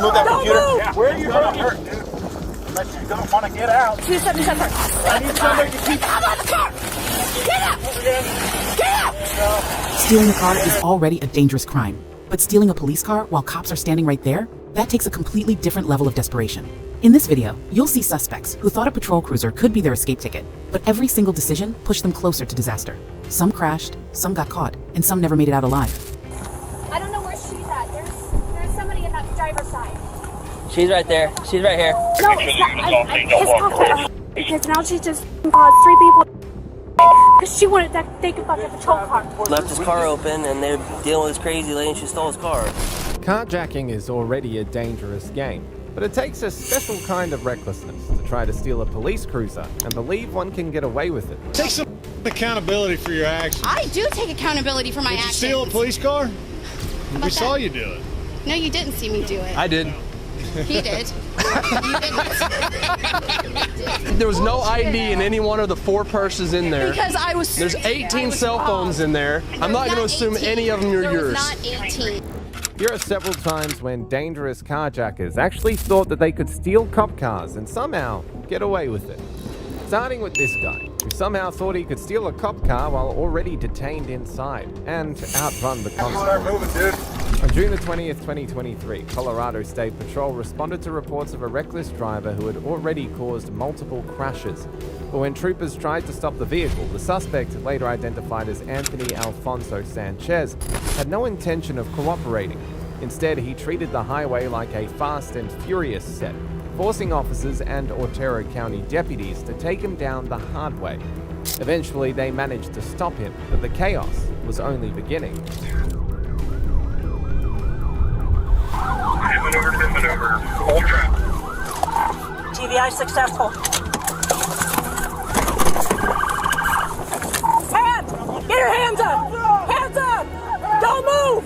move that computer? Yeah. Where are you hurt, dude? Unless you don't want to get out. 277. I need somebody to keep... Get out of the car! Get up! Get up! Stealing a car is already a dangerous crime, but stealing a police car while cops are standing right there, that takes a completely different level of desperation. In this video, you'll see suspects who thought a patrol cruiser could be their escape ticket, but every single decision pushed them closer to disaster. Some crashed, some got caught, and some never made it out alive. I don't know where she's at. There's somebody in that driver's side. She's right there. She's right here. No, it's not. Because now she just caused 3 people because she wanted that they could fucking patrol car. Left his car open and they're dealing with this crazy lady and she stole his car. Carjacking is already a dangerous game, but it takes a special kind of recklessness to try to steal a police cruiser and believe one can get away with it. Take some accountability for your actions. I do take accountability for my actions. Did you steal a police car? We saw you do it. No, you didn't see me do it. I did. He did. You didn't. There was no ID in any one of the 4 purses in there. Because I was. There's 18 cell phones in there. I'm not going to assume 18. any of them are There yours. was not 18. Here are several times when dangerous carjackers actually thought that they could steal cop cars and somehow get away with it. Starting with this guy, who somehow thought he could steal a cop car while already detained inside and outrun the cops. Start moving, dude. On June the 20th, 2023, Colorado State Patrol responded to reports of a reckless driver who had already caused multiple crashes. But when troopers tried to stop the vehicle, the suspect, later identified as Anthony Alfonso Sanchez, had no intention of cooperating. Instead, he treated the highway like a Fast and Furious set, forcing officers and Otero County deputies to take him down the hard way. Eventually, they managed to stop him, but the chaos was only beginning. Maneuver. Hold trap. TVI successful. Hands! Get your hands up! Hands up! Don't move!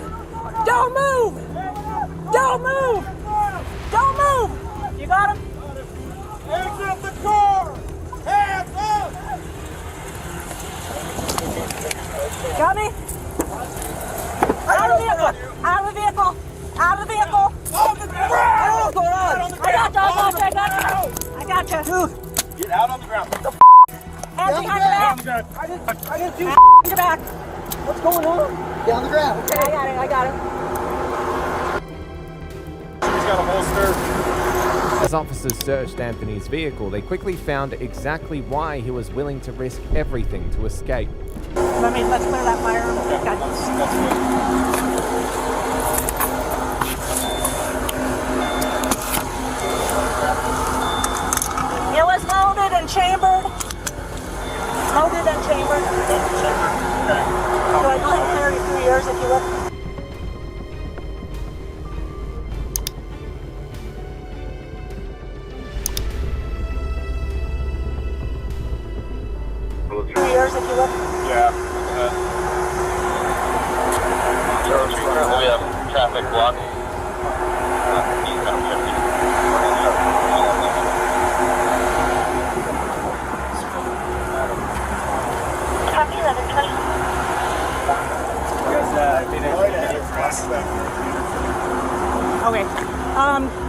Don't move! Don't move! Don't move! You got him? Hands up the car! Hands up! Got me? Out of the vehicle! Out of the vehicle! Out of the vehicle! On the ground! What's going on? I got you! I got you! Dude, get out on the ground. What the Hands behind your back! I didn't do Your back! What's going on? Down the ground. Okay, I got it. He's got a holster. As officers searched Anthony's vehicle, they quickly found exactly why he was willing to risk everything to escape. Let's clear that fire. Got this. It was loaded and chambered. Loaded and chambered. So I think 32 years if you look. Yeah. We have traffic block. Copy 1120. Okay.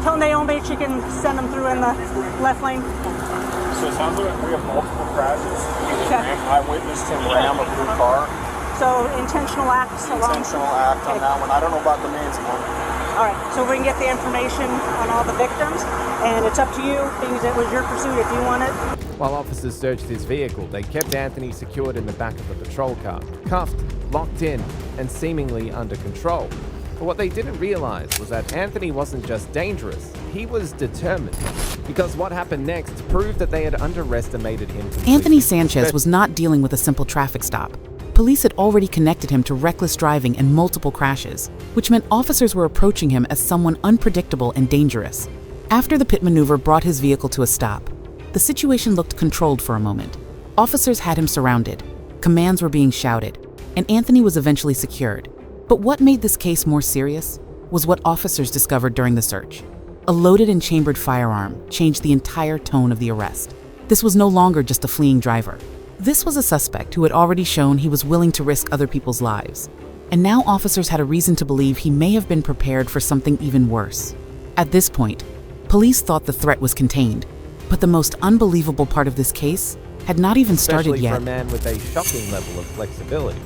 Tell Naomi she can send them through in the left lane. So it sounds like we have multiple crashes. Okay. I witnessed him ram a blue car. So intentional acts along. Intentional act on that one. I don't know about the man's one. All right. So we can get the information on all the victims, and it's up to you because it was your pursuit if you want it. While officers searched his vehicle, they kept Anthony secured in the back of the patrol car, cuffed, locked in, and seemingly under control. But what they didn't realize was that Anthony wasn't just dangerous, he was determined. Because what happened next proved that they had underestimated him completely. Anthony Sanchez was not dealing with a simple traffic stop. Police had already connected him to reckless driving and multiple crashes, which meant officers were approaching him as someone unpredictable and dangerous. After the pit maneuver brought his vehicle to a stop, the situation looked controlled for a moment. Officers had him surrounded, commands were being shouted, and Anthony was eventually secured. But what made this case more serious was what officers discovered during the search. A loaded and chambered firearm changed the entire tone of the arrest. This was no longer just a fleeing driver. This was a suspect who had already shown he was willing to risk other people's lives. And now officers had a reason to believe he may have been prepared for something even worse. At this point, police thought the threat was contained, but the most unbelievable part of this case had not even started Especially yet. for a man with a shocking level of flexibility.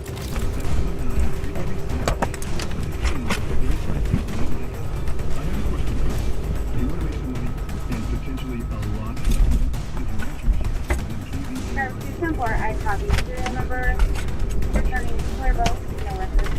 I copy. Serial number, returning Cuervo, no reference.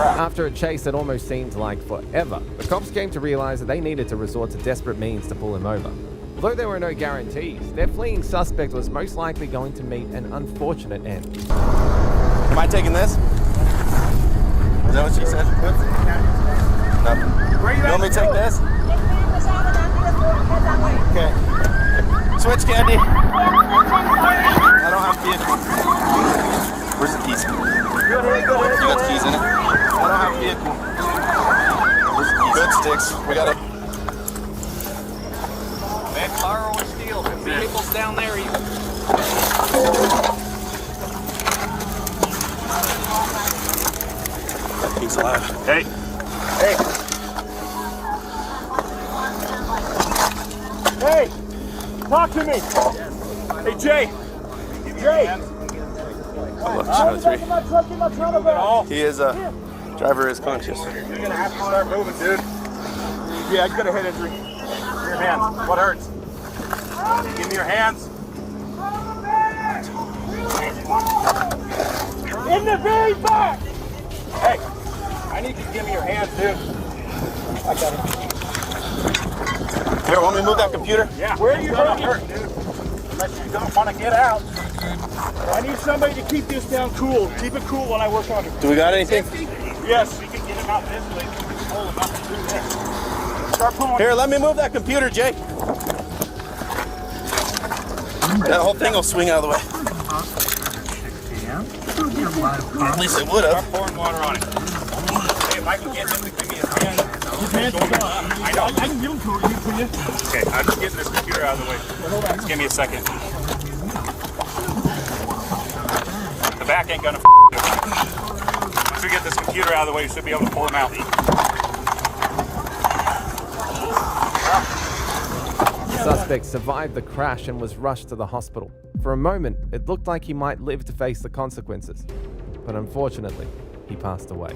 After a chase that almost seemed like forever, the cops came to realize that they needed to resort to desperate means to pull him over. Although there were no guarantees, their fleeing suspect was most likely going to meet an unfortunate end. Am I taking this? Is that what she said? No. You want me to take this? Okay. Switch, Candy. I don't have vehicle. Where's the keys? You got the keys in it? I don't have vehicle. Where's the keys? Good sticks. We got it. Man, fire or steel. Vehicle's down there. He's alive. Hey. Hey. Hey. Talk to me. Hey, Jay. Jay. He is driver is conscious. You're gonna have to start moving, dude. Yeah, I got a head injury. Give me your hands. What hurts? Give me your hands. In the very back. Hey, I need you to give me your hands, dude. I got it. Here, want me to move that computer? Yeah. Where are you hurt, dude? Unless you don't want to get out. I need somebody to keep this down cool. Keep it cool while I work on it. Do we got anything? Yes, we can get him out this way. Pull him up through there. Start pulling. Here, let me move that computer, Jay. That whole thing will swing out of the way. At least it would have. Start pouring water on it. Hey, if I can get him to give me his hand. His hand's gone. I know. I can give him to you. Okay, I'm just getting this computer out of the way. Just give me a second. The back ain't gonna Once we get this computer out of the way, you should be able to pull him out. The suspect survived the crash and was rushed to the hospital. For a moment, it looked like he might live to face the consequences, but unfortunately, he passed away.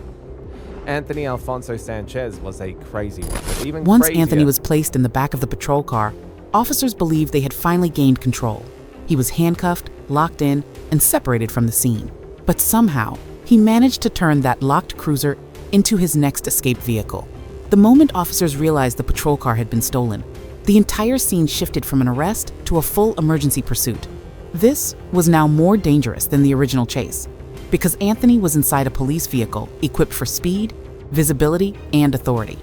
Anthony Alfonso Sanchez was a crazy one, but even Once crazier. Anthony was placed in the back of the patrol car, officers believed they had finally gained control. He was handcuffed, locked in, and separated from the scene. But somehow, he managed to turn that locked cruiser into his next escape vehicle. The moment officers realized the patrol car had been stolen, the entire scene shifted from an arrest to a full emergency pursuit. This was now more dangerous than the original chase, because Anthony was inside a police vehicle equipped for speed, visibility, and authority.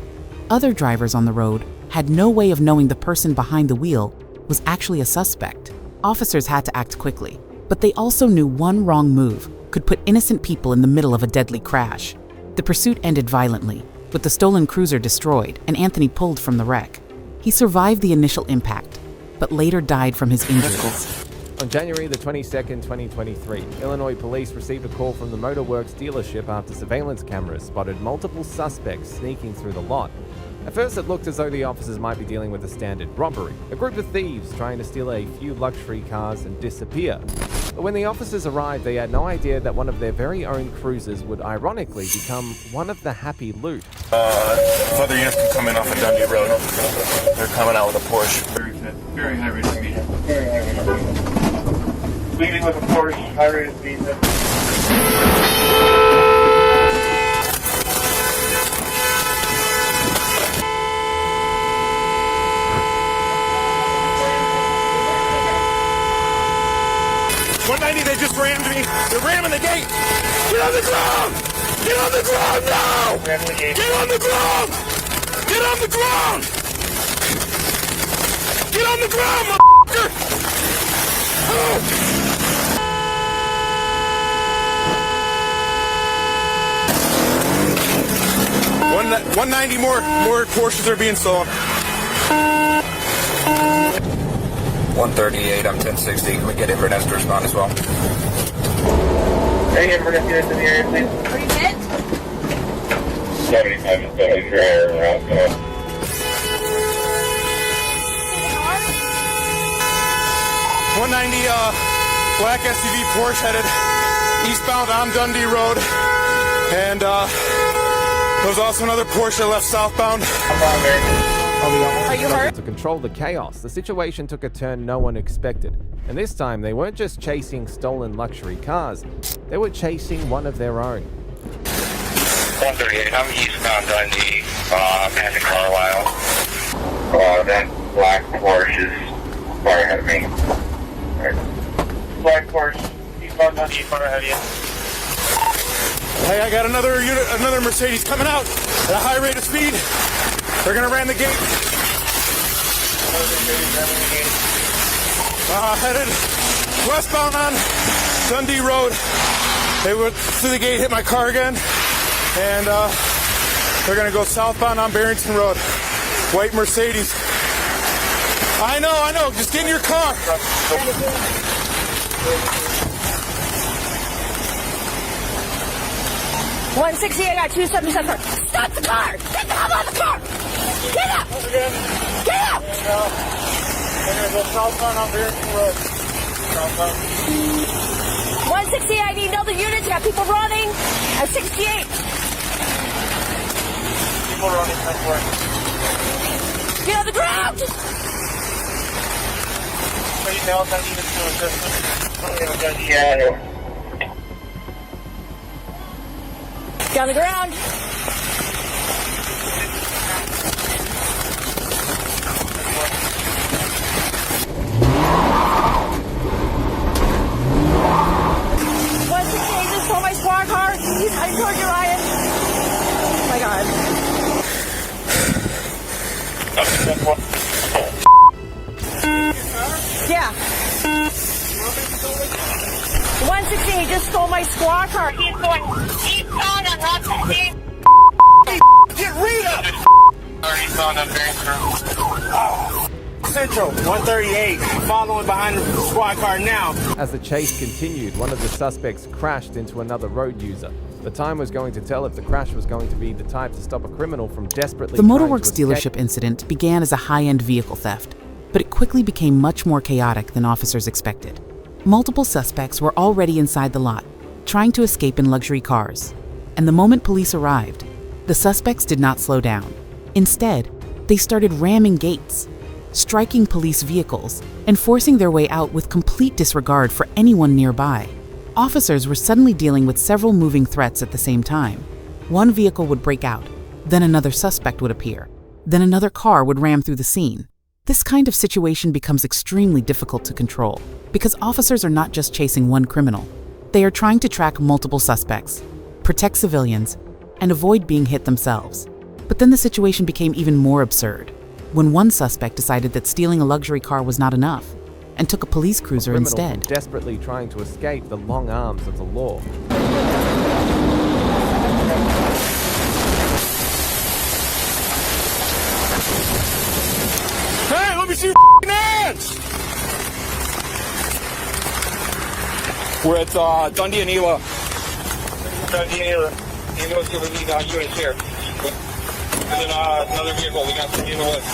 Other drivers on the road had no way of knowing the person behind the wheel was actually a suspect. Officers had to act quickly, but they also knew one wrong move could put innocent people in the middle of a deadly crash. The pursuit ended violently, with the stolen cruiser destroyed and Anthony pulled from the wreck. He survived the initial impact, but later died from his injuries. On January the 22nd, 2023, Illinois police received a call from the Motorworks dealership after surveillance cameras spotted multiple suspects sneaking through the lot. At first, it looked as though the officers might be dealing with a standard robbery, a group of thieves trying to steal a few luxury cars and disappear. But when the officers arrived, they had no idea that one of their very own cruisers would ironically become one of the happy loot. Further units can come in off of Dundee Road. They're coming out with a Porsche. Very high rate of speed. Very high rate of speed. Leading with a Porsche, high rate of speed. They just rammed me. They're ramming the gate. Get on the ground! Get on the ground now! Get on the ground! Get on the ground! Get on the ground, motherfucker! $190 more Porsches are being stolen. 138, I'm 1060. Can we get Inverness to respond as well? Hey, Inverness units in the area, please. Are you hit? 75 and 73 around. 190 black SUV Porsche headed eastbound on Dundee Road, and there was also another Porsche that left southbound. Are you hurt? To control the chaos, the situation took a turn no one expected. And this time, they weren't just chasing stolen luxury cars, they were chasing one of their own. 138, I'm eastbound Dundee, passing Carlisle. That black Porsche is far ahead of me. Black Porsche, eastbound Dundee, far ahead of you. Hey, I got another Mercedes coming out at a high rate of speed. They're gonna ram the gate. Headed westbound on Dundee Road. They went through the gate, hit my car again, and they're gonna go southbound on Barrington Road. White Mercedes. I know. Just get in your car. 160, I got 277. Stop the car! Get the hell out of the car! Get up! Get up! They're going to go southbound on Barrington Road. 160, I need another unit. Got people running. At 68. People running, 10-4. Get on the ground! Anything else I need to do assistance? Yeah. Get on the ground. Just stole my squad car. He's heading toward you, Ryan. Oh my God. Yeah. 168 just stole my squad car. He's going eastbound on 168. Get Rita! Eastbound on Barrington Road. Central, 138, following behind the squad car now. As the chase continued, one of the suspects crashed into another road user. The time was going to tell if the crash was going to be the type to stop a criminal from desperately The trying Motorworks to escape. dealership incident began as a high-end vehicle theft, but it quickly became much more chaotic than officers expected. Multiple suspects were already inside the lot, trying to escape in luxury cars. And the moment police arrived, the suspects did not slow down. Instead, they started ramming gates, striking police vehicles, and forcing their way out with complete disregard for anyone nearby. Officers were suddenly dealing with several moving threats at the same time. One vehicle would break out, then another suspect would appear, then another car would ram through the scene. This kind of situation becomes extremely difficult to control because officers are not just chasing one criminal. They are trying to track multiple suspects, protect civilians, and avoid being hit themselves. But then the situation became even more absurd when one suspect decided that stealing a luxury car was not enough and took a police cruiser instead. Desperately trying to escape the long arms of the law. Hey, let me see your hands! We're at Dundee and Ela. Dundee and Ela. You know what we need units here. And then another vehicle, we got some in the woods.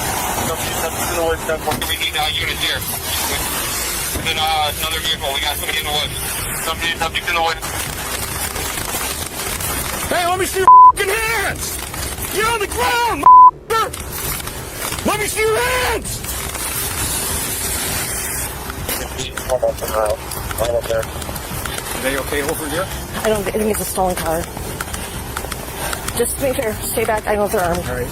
We need units here. And then another vehicle, we got somebody in the woods. Somebody's in the woods. Hey, let me see your hands! You're on the ground, Let me see your hands! Right up there. Are they okay over here? I think it's a stolen car. Just make sure, stay back. I know if they're armed. All right.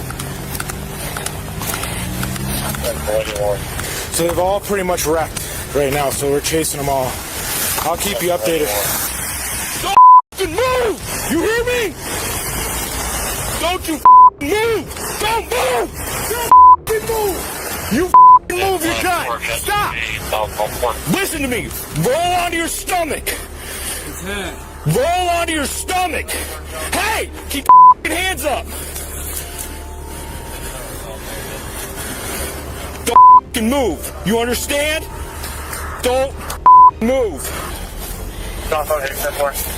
So they've all pretty much wrecked right now, so we're chasing them all. I'll keep you updated. Don't move! You hear me? Don't you move! Don't move! Don't move! You move your gun! Stop! Listen to me. Roll onto your stomach. Roll onto your stomach. Hey, keep your hands up. Don't move. You understand? Don't move. Stop on hitting 10-4.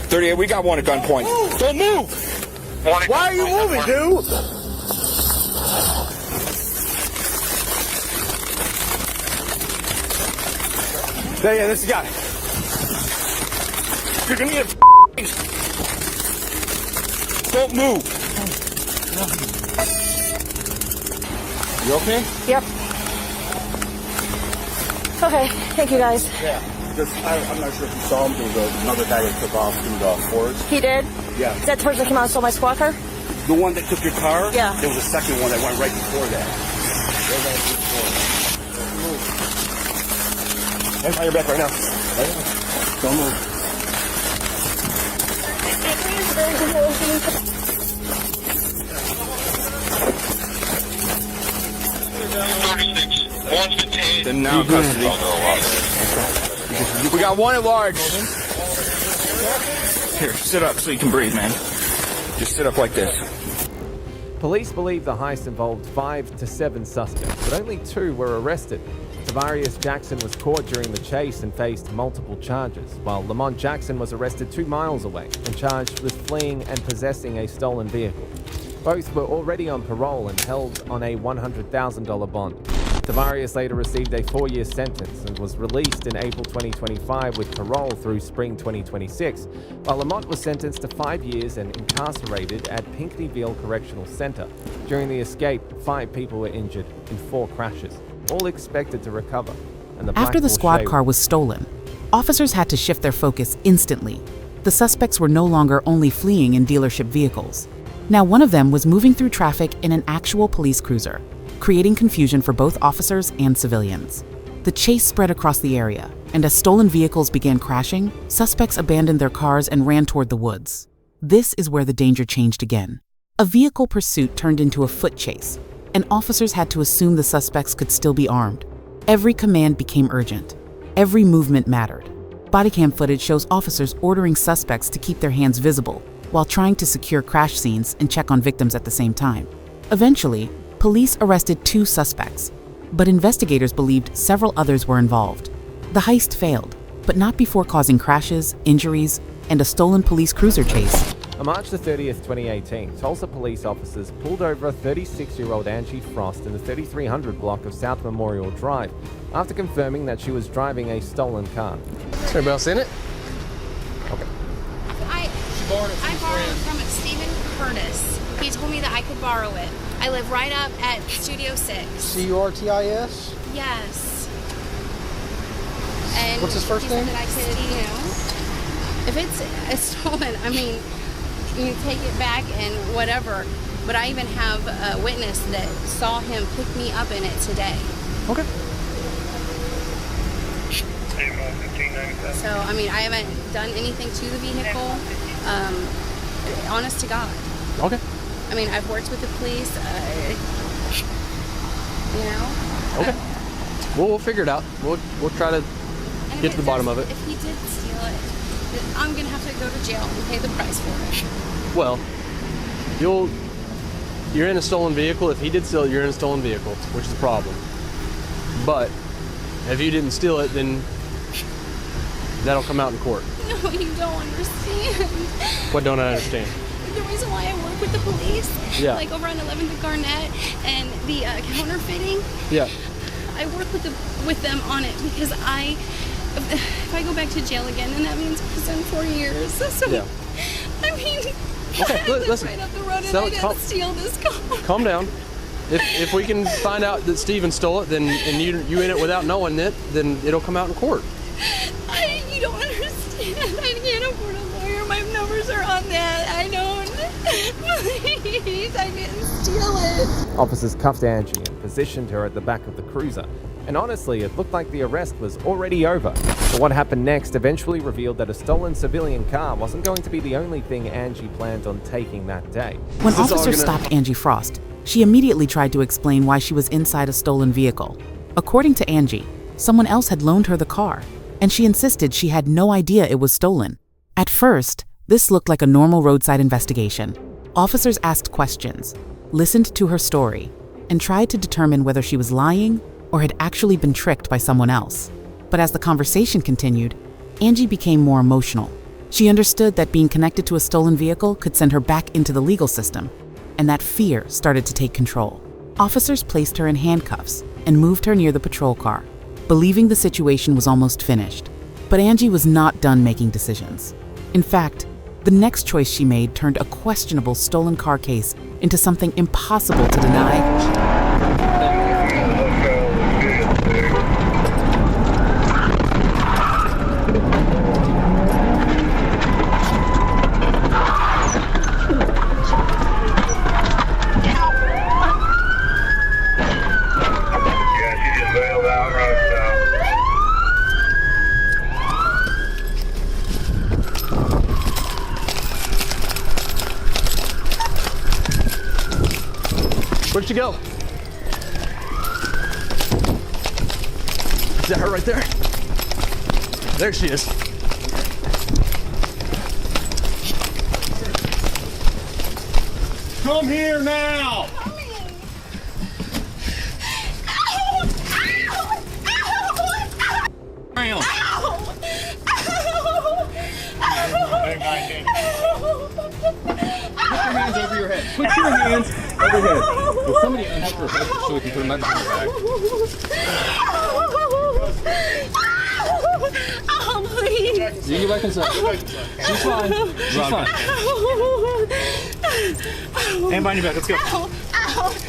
38, we got one at gunpoint. Don't move! Why are you moving, dude? Yeah, this is the guy. You're gonna get Don't move. You okay? Yep. Okay, thank you guys. Yeah. I'm not sure if you saw him. There was another guy that took off through the forest. He did? Yeah. Is that the person that came out and stole my squad car? The one that took your car? Yeah. There was a second one that went right before that. Hands on your back right now. Don't move. They're now in custody. We got one at large. Here, sit up so you can breathe, man. Just sit up like this. Police believe the heist involved 5 to 7 suspects, but only 2 were arrested. Tavarius Jackson was caught during the chase and faced multiple charges, while Lamont Jackson was arrested 2 miles away and charged with fleeing and possessing a stolen vehicle. Both were already on parole and held on a $100,000 bond. Tavarius later received a 4-year sentence and was released in April 2025 with parole through spring 2026, while Lamont was sentenced to 5 years and incarcerated at Pinckneyville Correctional Center. During the escape, 5 people were injured in 4 crashes, all expected to recover. And After the squad car was stolen, officers had to shift their focus instantly. The suspects were no longer only fleeing in dealership vehicles. Now one of them was moving through traffic in an actual police cruiser, creating confusion for both officers and civilians. The chase spread across the area, and as stolen vehicles began crashing, suspects abandoned their cars and ran toward the woods. This is where the danger changed again. A vehicle pursuit turned into a foot chase, and officers had to assume the suspects could still be armed. Every command became urgent. Every movement mattered. Bodycam footage shows officers ordering suspects to keep their hands visible while trying to secure crash scenes and check on victims at the same time. Eventually, police arrested 2 suspects, but investigators believed several others were involved. The heist failed, but not before causing crashes, injuries, and a stolen police cruiser chase. On March 30th, 2018, Tulsa police officers pulled over 36-year-old Angie Frost in the 3300 block of South Memorial Drive after confirming that she was driving a stolen car. Anybody else in it? Okay. I borrowed from Stephen Curtis. He told me that I could borrow it. I live right up at Studio 6. C-U-R-T-I-S? Yes. And What's his first name? He said that I could, if it's stolen, I mean, you take it back and whatever. But I even have a witness that saw him pick me up in it today. Okay. So, I mean, I haven't done anything to the vehicle. Honest to God. Okay. I mean, I've worked with the police, Okay. Well, we'll figure it out. We'll try to get to the bottom of it. If he did steal it, I'm going to have to go to jail and pay the price for it. Well, you're in a stolen vehicle. If he did steal it, you're in a stolen vehicle, which is a problem. But if you didn't steal it, then that'll come out in court. No, you don't understand. What don't I understand? The reason why I work with the police, like over on 11th and Garnett, and the counterfeiting, I work with them on it because if I go back to jail again, then that means prison 4 years. So, I mean, okay, I live listen. right up the road and I didn't steal this car. Calm down. If we can find out that Steven stole it, then and you in it without knowing it, then it'll come out in court. You don't understand. I can't afford a lawyer. My numbers are on that. I don't. Please, I didn't steal it. Officers cuffed Angie and positioned her at the back of the cruiser. And honestly, it looked like the arrest was already over. But what happened next eventually revealed that a stolen civilian car wasn't going to be the only thing Angie planned on taking that day. When officers stopped Angie Frost, she immediately tried to explain why she was inside a stolen vehicle. According to Angie, someone else had loaned her the car, and she insisted she had no idea it was stolen. At first, this looked like a normal roadside investigation. Officers asked questions, listened to her story, and tried to determine whether she was lying or had actually been tricked by someone else. But as the conversation continued, Angie became more emotional. She understood that being connected to a stolen vehicle could send her back into the legal system, and that fear started to take control. Officers placed her in handcuffs and moved her near the patrol car, believing the situation was almost finished. But Angie was not done making decisions. In fact, the next choice she made turned a questionable stolen car case into something impossible to deny. Where'd she go? Is that her right there? There she is. Come here now! Put your hands over here. Will somebody unhook her hook so we can put them back behind her back? Oh, please. You can get back inside. She's fine. She's fine. Hand behind your back. Let's go.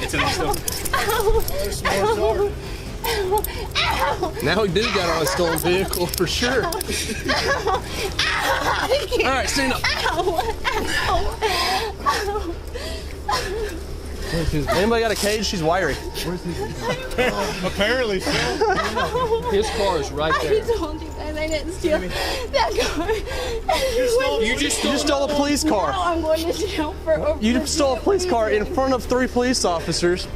It's in there still. Now we do got on a stolen vehicle for sure. All right, stand up. Anybody got a cage? She's wiry. Apparently so. His car is right there. I told you guys I didn't steal that car. You just stole a police car. Now I'm going to jail for over. You stole a police car in front of 3 police officers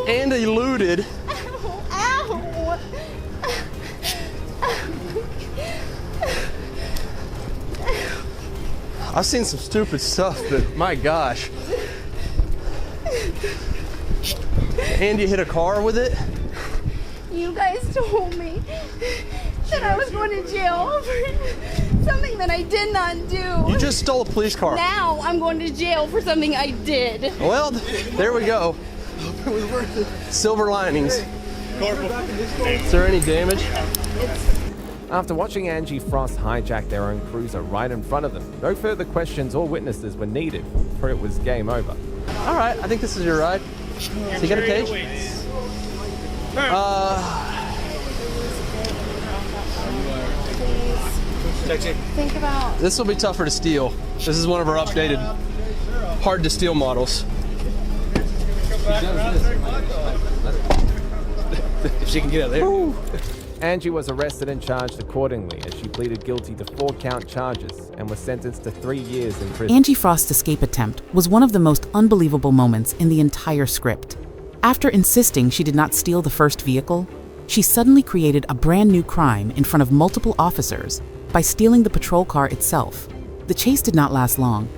and eluded. Ow. I've seen some stupid stuff, but my gosh. And you hit a car with it? You guys told me that I was going to jail for something that I did not do. You just stole a police car. Now I'm going to jail for something I did. Well, there we go. It was worth it. Silver linings. Is there any damage? After watching Angie Frost hijack their own cruiser right in front of them, no further questions or witnesses were needed, for it was game over. All right, I think this is your ride. So you got a cage? Think about. This will be tougher to steal. This is one of our updated, hard to steal models. If she can get out there. Woo. Angie was arrested and charged accordingly as she pleaded guilty to 4-count charges and was sentenced to 3 years in prison. Angie Frost's escape attempt was one of the most unbelievable moments in the entire script. After insisting she did not steal the first vehicle, she suddenly created a brand new crime in front of multiple officers by stealing the patrol car itself. The chase did not last long,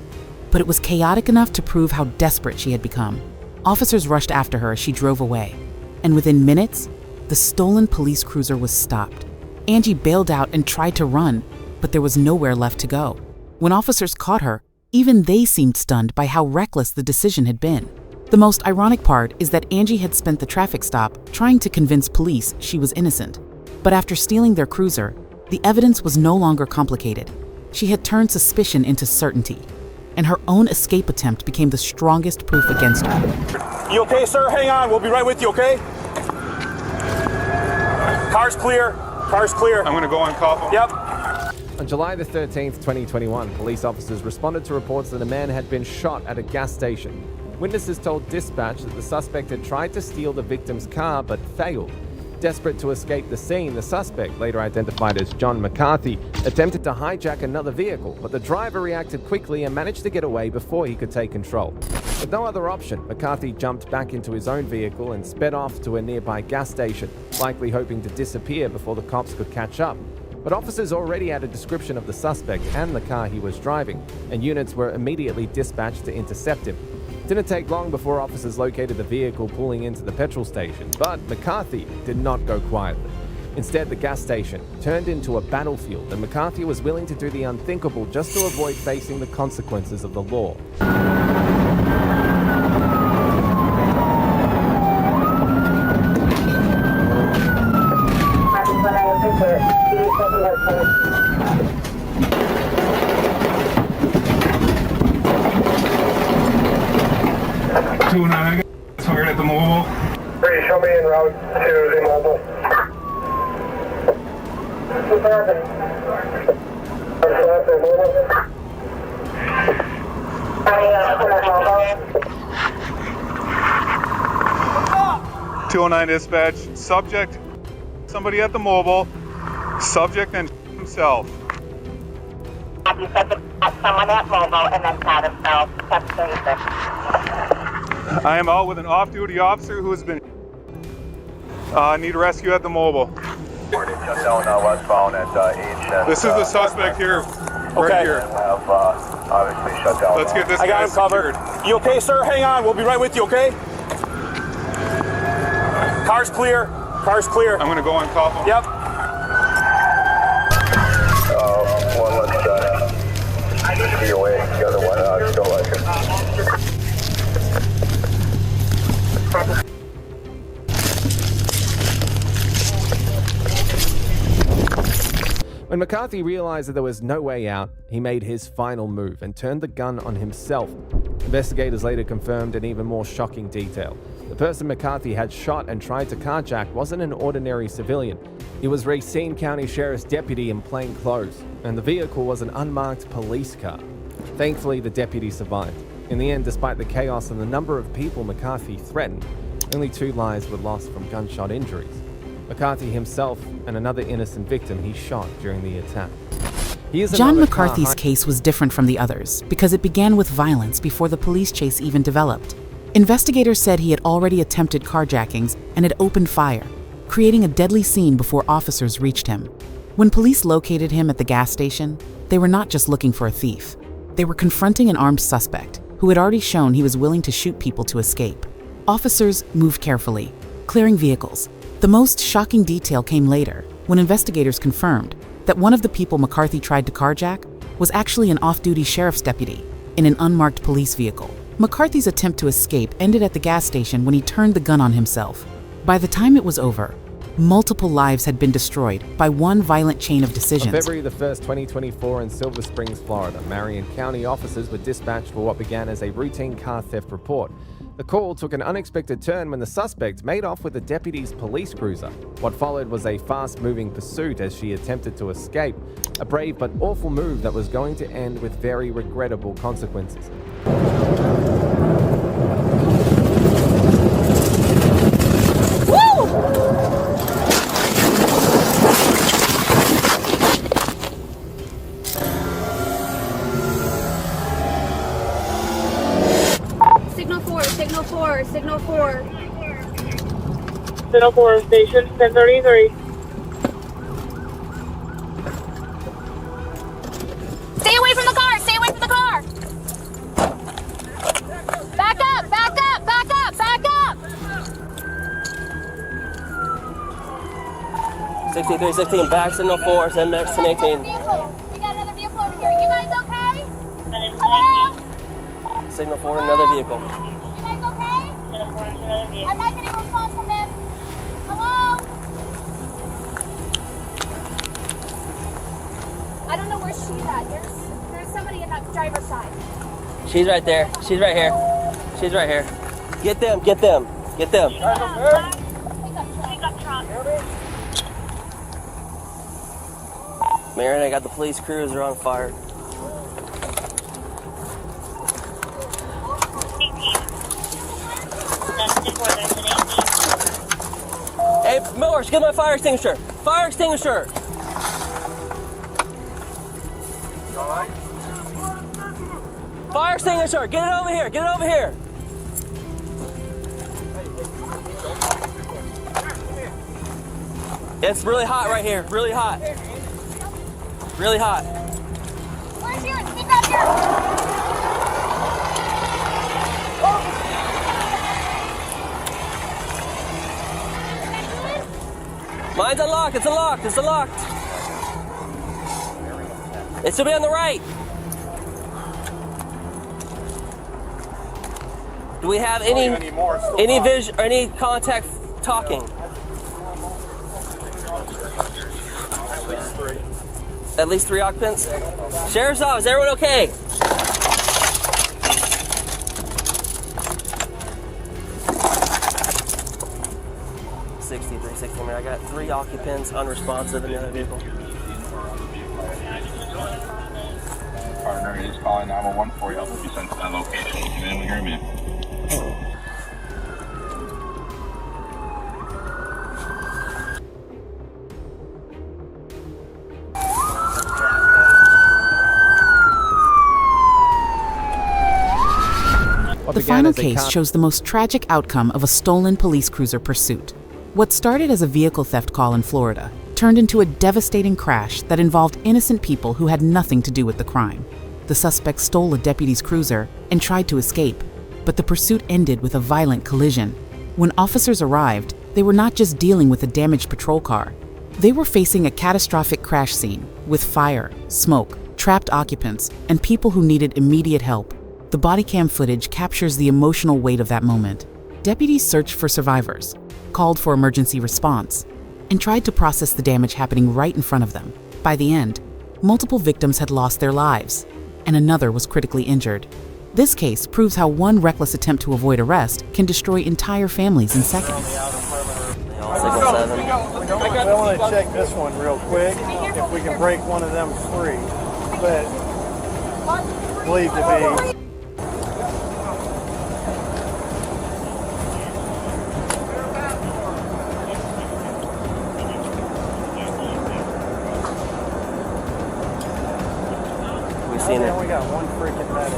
but it was chaotic enough to prove how desperate she had become. Officers rushed after her as she drove away, and within minutes, the stolen police cruiser was stopped. Angie bailed out and tried to run, but there was nowhere left to go. When officers caught her, even they seemed stunned by how reckless the decision had been. The most ironic part is that Angie had spent the traffic stop trying to convince police she was innocent. But after stealing their cruiser, the evidence was no longer complicated. She had turned suspicion into certainty, and her own escape attempt became the strongest proof against her. You okay, sir? Hang on. We'll be right with you, okay? Car's clear. Car's clear. I'm going to go on call. Yep. On July the 13th, 2021, police officers responded to reports that a man had been shot at a gas station. Witnesses told dispatch that the suspect had tried to steal the victim's car but failed. Desperate to escape the scene, the suspect, later identified as John McCarthy, attempted to hijack another vehicle, but the driver reacted quickly and managed to get away before he could take control. With no other option, McCarthy jumped back into his own vehicle and sped off to a nearby gas station, likely hoping to disappear before the cops could catch up. But officers already had a description of the suspect and the car he was driving, and units were immediately dispatched to intercept him. It didn't take long before officers located the vehicle pulling into the petrol station, but McCarthy did not go quietly. Instead, the gas station turned into a battlefield, and McCarthy was willing to do the unthinkable just to avoid facing the consequences of the law. Target at the mobile. Please show me en route to the mobile. Dispatch. Subject. Somebody at the mobile. Subject and himself. You said someone at mobile and then shot himself. That's basic. I am out with an off-duty officer who has been need rescue at the mobile. This is the suspect here. Right here. Let's get this guy. I got him covered. You okay, sir? Hang on. We'll be right with you, okay? Car's clear. Car's clear. I'm going to go on top of him. Yep. One left be away. The other one, go like it. When McCarthy realized that there was no way out, he made his final move and turned the gun on himself. Investigators later confirmed an even more shocking detail. The person McCarthy had shot and tried to carjack wasn't an ordinary civilian. He was Racine County Sheriff's deputy in plain clothes, and the vehicle was an unmarked police car. Thankfully, the deputy survived. In the end, despite the chaos and the number of people McCarthy threatened, only 2 lives were lost from gunshot injuries. McCarthy himself and another innocent victim he shot during the attack. John McCarthy's case was different from the others because it began with violence before the police chase even developed. Investigators said he had already attempted carjackings and had opened fire, creating a deadly scene before officers reached him. When police located him at the gas station, they were not just looking for a thief. They were confronting an armed suspect who had already shown he was willing to shoot people to escape. Officers moved carefully, clearing vehicles. The most shocking detail came later, when investigators confirmed that one of the people McCarthy tried to carjack was actually an off-duty sheriff's deputy in an unmarked police vehicle. McCarthy's attempt to escape ended at the gas station when he turned the gun on himself. By the time it was over, multiple lives had been destroyed by one violent chain of decisions. On February the 1st, 2024, in Silver Springs, Florida, Marion County officers were dispatched for what began as a routine car theft report. The call took an unexpected turn when the suspect made off with the deputy's police cruiser. What followed was a fast-moving pursuit as she attempted to escape, a brave but awful move that was going to end with very regrettable consequences. Signal 4. Signal 4, station 1033. Stay away from the car! Stay away from the car! Back up! Back up! Back up! Back up! 6316, back signal 4, send back to 18. We got another vehicle over here. You guys okay? Hello? Signal 4, another vehicle. You guys okay? I'm not getting a response from them. Hello? I don't know where she's at. There's somebody in that driver's side. She's right there. She's right here. She's right here. Get them, get them, get them. Pick up truck. Marion, I got the police cruiser on fire. Hey, Millers, get my fire extinguisher. Fire extinguisher. Fire extinguisher. Get it over here. Get it over here. It's really hot right here. Really hot. Really hot. Where's yours? Get back here. Mine's unlocked. It's unlocked. It's unlocked. It should be on the right. Do we have any contact talking? At least 3 occupants. Sheriff's office. Everyone okay? I got 3 occupants unresponsive in the other vehicle. Partner is calling 911 for you. Help will be sent to that location. Can anyone hear me? The final case shows the most tragic outcome of a stolen police cruiser pursuit. What started as a vehicle theft call in Florida turned into a devastating crash that involved innocent people who had nothing to do with the crime. The suspect stole a deputy's cruiser and tried to escape, but the pursuit ended with a violent collision. When officers arrived, they were not just dealing with a damaged patrol car. They were facing a catastrophic crash scene with fire, smoke, trapped occupants, and people who needed immediate help. The Bodycam footage captures the emotional weight of that moment. Deputies searched for survivors, called for emergency response, and tried to process the damage happening right in front of them. By the end, multiple victims had lost their lives, and another was critically injured. This case proves how one reckless attempt to avoid arrest can destroy entire families in seconds. I want to check this one real quick, if we can break one of them free, but believed to be. We only got one freaking medic.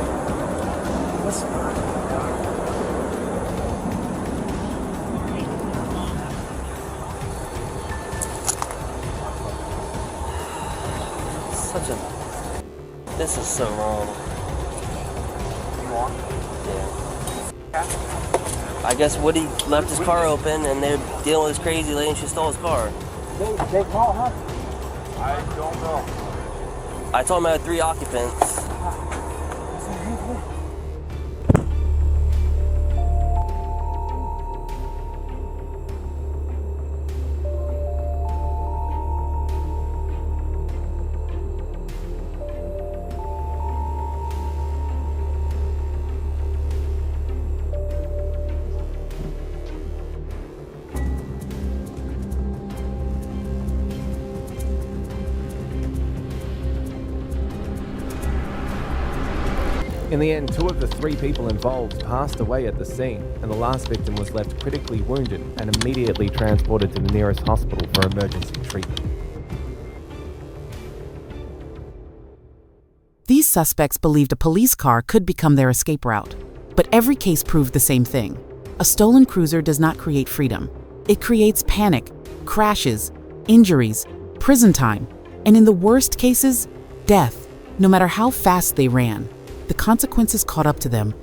This is so wrong. Yeah. I guess Woody left his car open and they're dealing with this crazy lady and she stole his car. They call, huh? I don't know. I told him I had 3 occupants. In the end, 2 of the 3 people involved passed away at the scene, and the last victim was left critically wounded and immediately transported to the nearest hospital for emergency treatment. These suspects believed a police car could become their escape route, but every case proved the same thing. A stolen cruiser does not create freedom. It creates panic, crashes, injuries, prison time, and in the worst cases, death, no matter how fast they ran. The consequences caught up to them,